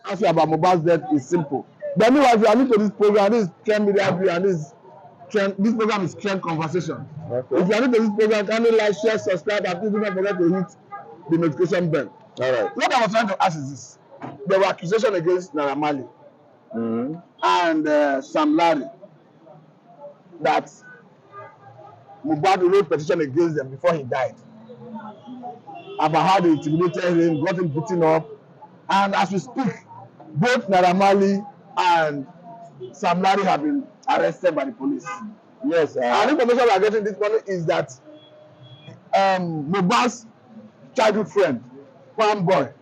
ask you about Mohbad's death is simple. But meanwhile, if you are new to this program, this is Trend Media View, and this program is Trend Conversation. Okay. If you are new to this program, kindly like, share, subscribe, and please do not forget to hit the notification bell. All right. What I was trying to ask is this: there were accusations against Naira Marley and Sam Larry that Mohbad wrote petition against them before he died about how they intimidated him, got him beaten up, and as we speak, both Naira Marley and Sam Larry have been arrested by the police. Yes. And the information we are getting this morning is that Mohbad's childhood friend, Primeboy,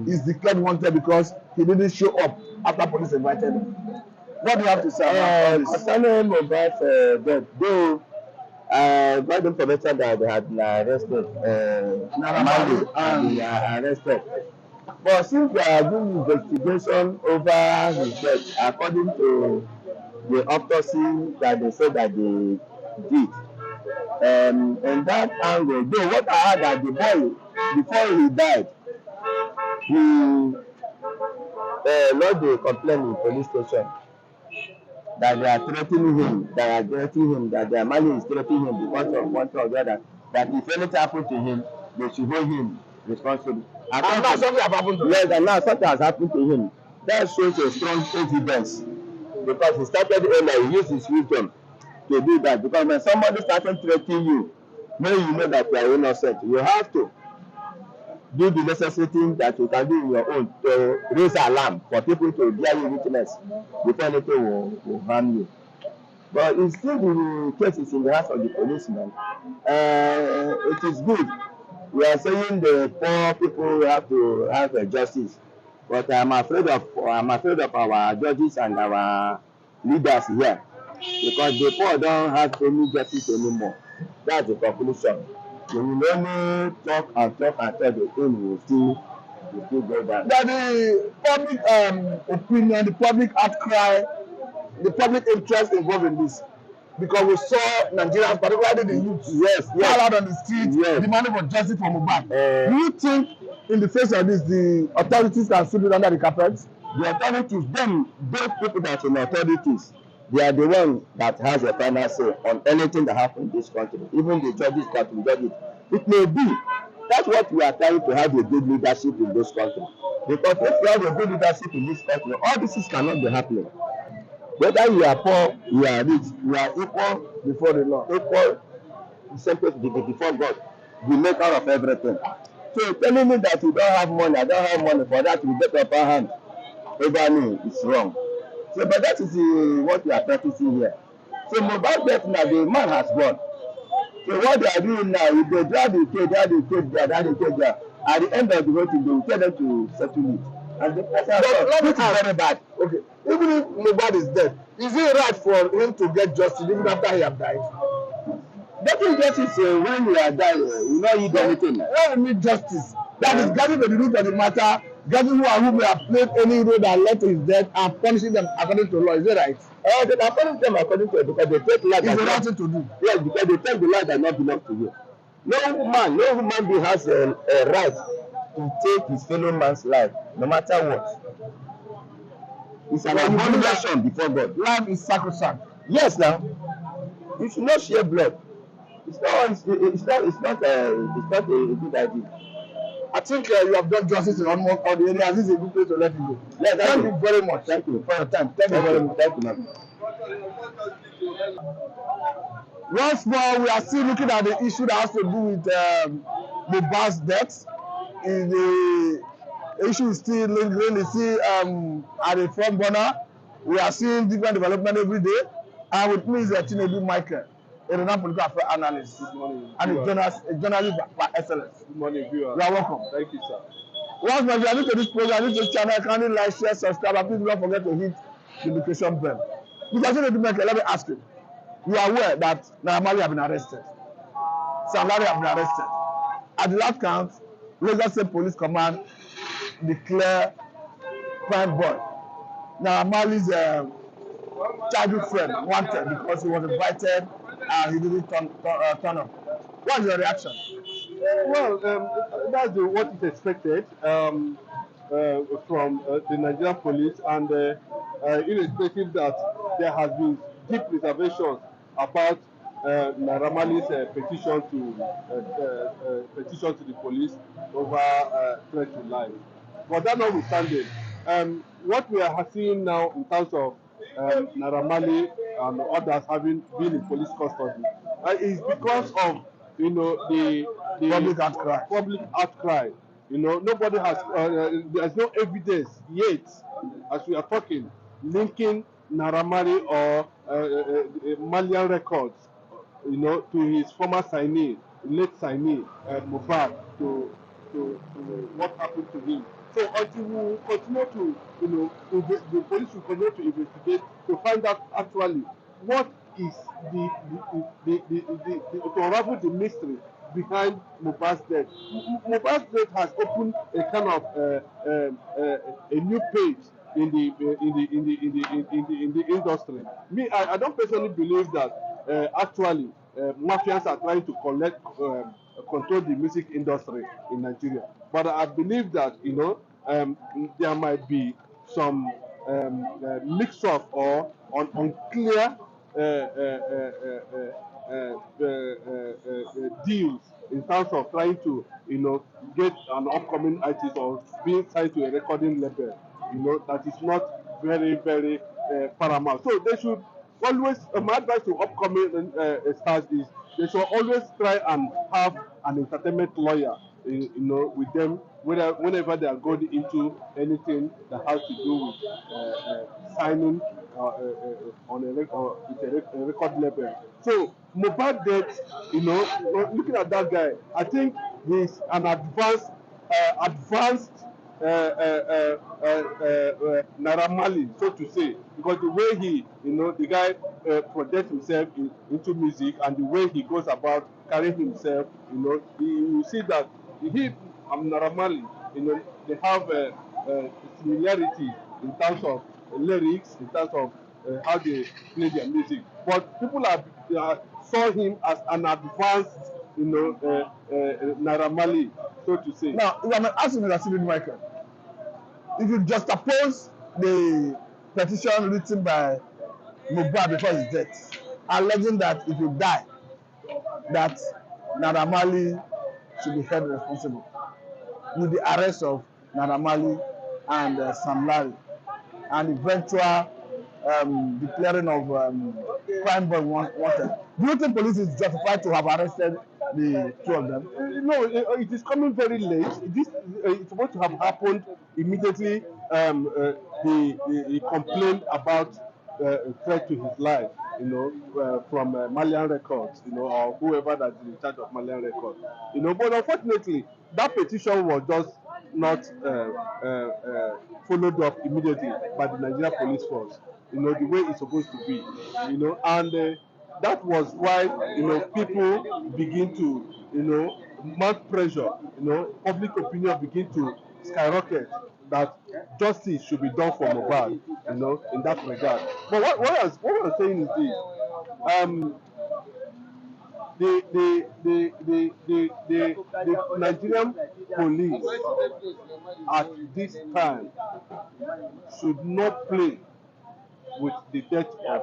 is declared wanted because he didn't show up after police invited him. What do you have to say about this? Concerning Mohbad's death, though I got information that they had been arrested, Naira Marley and they are arrested. But since they are doing investigation over his death, according to the autopsy that they said that they did, in that angle, though what I heard that the boy, before he died, he lodged a complaint in police station that they are threatening him, that their money is threatening him because of one thing or the other, that if anything happens to him, they should hold him responsible. And now something has happened to him. Yes, and now something has happened to him. That shows a strong evidence because he started earlier, he used his wisdom to do that. Because when somebody started threatening you, when you know that you are innocent, you have to do the necessary thing that you can do in your own to raise alarm for people to bear you witness before anything will harm you. But it's still the case is in the hands of the policeman. It is good. We are saying the poor people have to have a justice, but I'm afraid of our judges and our leaders here because the poor don't have any justice anymore. That's the conclusion. They will only talk and talk until the thing will still go down. That the public opinion, the public outcry, the public interest involved in this, because we saw Nigerians, particularly the youth, fall out on the streets, demanding for justice for Mohbad. Do you think, in the face of this, the authorities can sweep it under the carpet? The authorities, those people that are in authorities, they are the one that has a final say on anything that happens in this country. Even the judges that will judge it. It may be. That's what we are trying to have a good leadership in this country. Because if you have a good leadership in this country, all this cannot be happening. Whether you are poor, you are rich, you are equal before the law, equal before God, the maker of everything. So telling me that you don't have money, I don't have money for that to get upper hand over me is wrong. So, but that is what we are practicing here. So Mohbad death now, the man has gone. So what they are doing now, if they drag the cage there, at the end of the whole thing, they will tell them to settle it. And the person is very bad. Okay, even if Mohbad is dead, is it right for him to get justice even after he has died? Getting justice when you are dying, you don't need anything. When we need justice, that is getting to the root of the matter, getting who may have played any role that led to his death and punishing them according to law. Is it right? They can punish them according to it because they take life. It's the right thing to do. Yes, because they take the life that not belong to you. No human being has a right to take his fellow man's life, no matter what. It's an abomination before God. Life is sacrosanct. Yes, now. You should not share blood. It's not a good idea. I think you have done justice in almost all the areas. This is a good place to let you go. Yeah, thank you very much. Thank you for your time. Thank you very much. Thank you, ma'am. Once more, we are still looking at the issue that has to do with Mohbad's death. The issue is still lingering. It's still at the front burner. We are seeing different development every day. And with me is Tinubu Michael, a renowned political affairs analyst. Good morning. And a journalist by excellence. Good morning, viewers. You are welcome. Thank you, sir. Once more, if you are new to this program, this channel, kindly like, share, subscribe, and please do not forget to hit the notification bell. Mr. Tinubu Michael, let me ask you. You are aware that Naira Marley have been arrested. Sam Larry have been arrested. At the last count, Lagos State Police Command declare Primeboy, Naira Marley's childhood friend, wanted because he was invited and he didn't turn up. What is your reaction? Well, that's what is expected. from the Nigerian police, and irrespective that there has been deep reservations about Naira Marley's petition to the police over threat to life. But that notwithstanding, what we are seeing now in terms of Naira Marley and others having been in police custody is because of the public outcry. Nobody has there's no evidence yet, as we are talking, linking Naira Marley or Malian records, to his former signee, late signee, Mohbad, to what happened to him. So until we continue to, the police will continue to investigate to find out actually what is to unravel the mystery behind Mohbad's death. Mohbad's death has opened a kind of a new page in the industry. Me, I don't personally believe that actually mafians are trying to control the music industry in Nigeria. But I believe that there might be some mix up or unclear deals in terms of trying to get an upcoming artist or being signed to a recording label. That is not very paramount. So they should always, my advice to upcoming stars is they should always try and have an entertainment lawyer, with them whenever they are going into anything that has to do with signing on a record label. So Mohbad death, looking at that guy, I think he's an advanced Naira Marley, so to say, because the way he, the guy projects himself into music, and the way he goes about carrying himself, you see that he and Naira Marley, they have similarity in terms of lyrics, in terms of how they play their music. But people saw him as an advanced, Naira Marley, so to say. Now, if I'm asking Mr. Stephen Michael, if you juxtapose the petition written by Mohbad before his death, alleging that if you die, that Naira Marley should be held responsible, with the arrest of Naira Marley and Sam Larry, and eventual declaring of Primeboy wanted. Do you think police is justified to have arrested the two of them? No, it is coming very late. This it's supposed to have happened immediately. He complained about threat to his life, from Malian Records, or whoever that is in charge of Malian Records, But unfortunately, that petition was just not followed up immediately by the Nigeria Police Force, the way it's supposed to be, and that was why people begin to mount pressure, public opinion begin to skyrocket that justice should be done for Mohbad, in that regard. But what I'm saying is this: the Nigerian police at this time should not play with the death of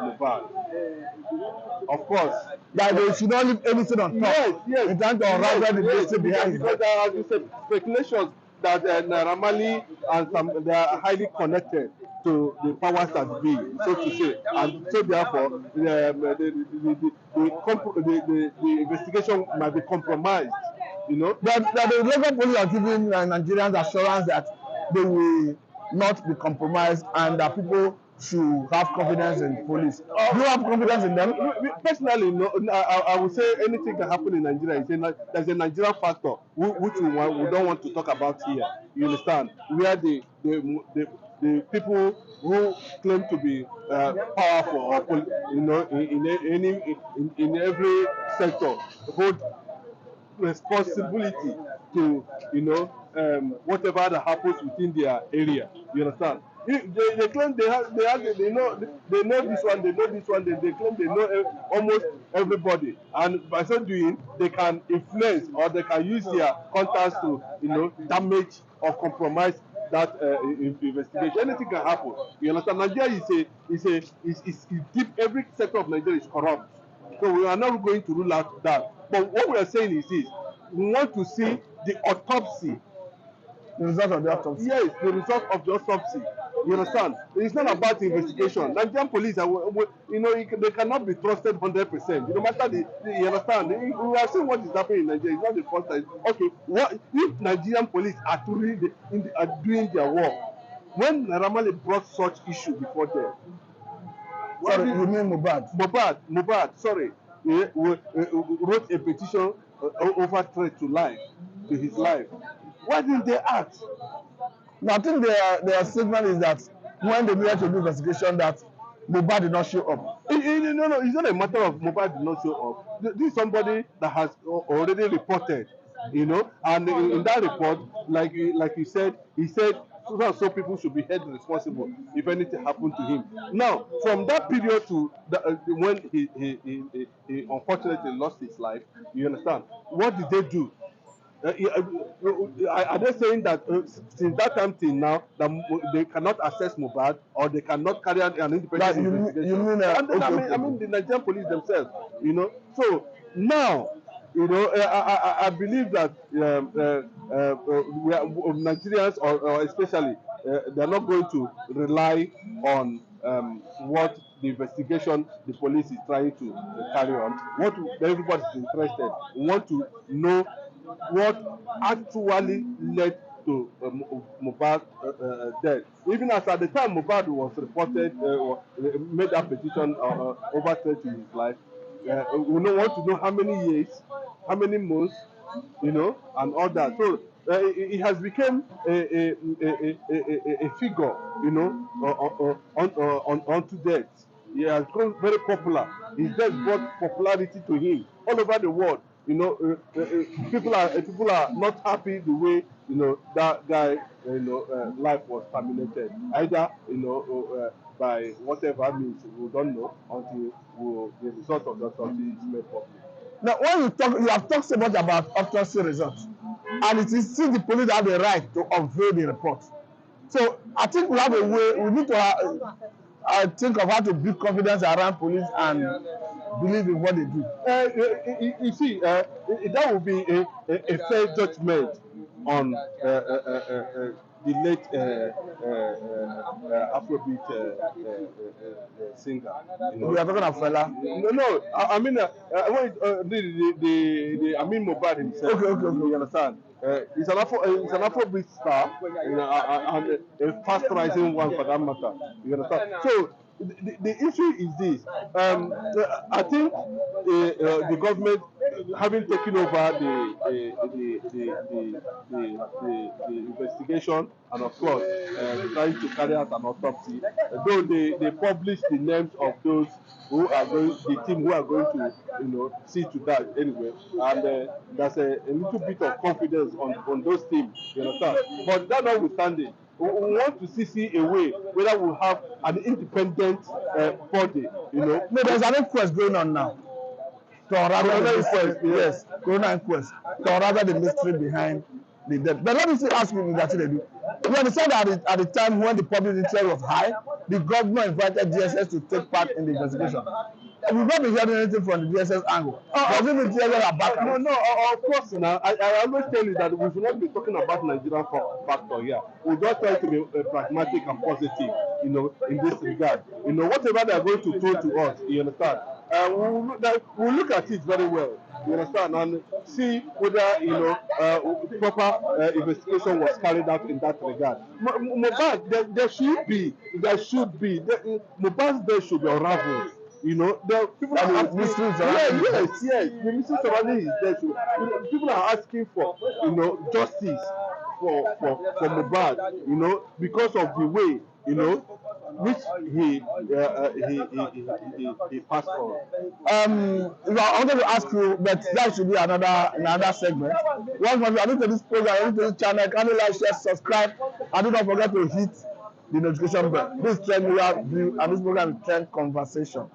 Mohbad. Of course, That they should not leave anything on top. Yes. In terms of unravel the mystery behind because it. there are speculations that Naira Marley and they are highly connected to the powers that be, so to say, and so therefore the investigation might be compromised. That the local police are giving Nigerians assurance that they will not be compromised and that people should have confidence in police. Do you have confidence in them? Personally, no. I would say anything can happen in Nigeria. There's a Nigerian factor which we don't want to talk about here. You understand? Where the people who claim to be powerful, or in every sector, hold responsibility to whatever that happens within their area. You understand? They claim they know this one, they know this one, they claim they know almost everybody, and by so doing they can influence or they can use their contacts to damage or compromise that investigation. Anything can happen. You understand? Nigeria is deep. Every sector of Nigeria is corrupt. So we are not going to rule out that. But what we are saying is this: we want to see the autopsy. The result of the autopsy. Yes, the result of the autopsy. You understand? It's not about the investigation. Nigerian police are, you know, they cannot be trusted 100%. No matter you understand? We are seeing what is happening in Nigeria. It's not the first time. Okay, what if Nigerian police are truly are doing their work? When Naira Marley brought such issue before them, Sorry, you mean Mohbad? Mohbad, sorry, wrote a petition over threat to life, to his life. Why didn't they act? No, I think their statement is that when they needed to do investigation, that Mohbad did not show up. No, it's not a matter of Mohbad did not show up. This is somebody that has already reported, you know, and in that report, like you said, he said so people should be held responsible if anything happened to him. Now, from that period to when he unfortunately lost his life, you understand? What did they do? Are they saying that since that time till now that they cannot assess Mohbad or they cannot carry out an independent investigation? You mean, and then, I mean the Nigerian police themselves, you know. So now, you know, I believe that Nigerians, or especially, they are not going to rely on what the investigation the police is trying to carry on. What everybody is interested, we want to know what actually led to Mohbad's death. Even as at the time Mohbad was reported, made that petition over threat to his life, we don't want to know how many years, how many months, you know, and all that. So it has become a figure, you know, onto death. He has become very popular. His death brought popularity to him all over the world. You know, people are not happy the way, you know, that guy, you know, life was terminated. Either, you know, by whatever means, we don't know until the result of the autopsy is made public. Now, when you have talked so much about autopsy results, and it is still the police that have the right to unveil the report. So I think we have a way. We need to think of how to build confidence around police and believe in what they do. You see, that would be a fair judgment on the late Afrobeat singer. You know? We are talking of fella. No, I mean, I mean Mohbad himself. Okay. You understand? He's an Afrobeat star, you know, and a fast rising one for that matter. You understand? So the issue is this. I think the government, having taken over the investigation, and of course trying to carry out an autopsy, though they publish the names of those who are going, the team who are going to, you know, see to that anyway, and there's a little bit of confidence on those teams, you understand? But that notwithstanding, we want to see a way whether we'll have an independent body, you know. No, there's an inquest going on now. To unravel the mystery, yes, corona inquest. To unravel the mystery behind the death. But let me still ask you that they do. You understand that at the time when the public interest was high, the government invited DSS to take part in the investigation. And we've not been hearing anything from the DSS angle. Does it mean DSS are back? No, of course. Now, I always tell you that we should not be talking about Nigerian factor here. We just try to be pragmatic and positive, you know, in this regard. You know, whatever they are going to throw to us, you understand? We'll look at it very well, you understand, and see whether, you know, proper investigation was carried out in that regard. Mohbad, there should be Mohbad's death should be unraveled. You know, the people are asking, yes, the mystery surrounding his death. You know, people are asking for, you know, justice for Mohbad, you know, because of the way, you know, which he passed on. I wanted to ask you, but that should be another segment. Once more, if you are new to this program, new to this channel, kindly like, share, subscribe, and do not forget to hit the notification bell. This trend we have view, and this program is Trend Conversation.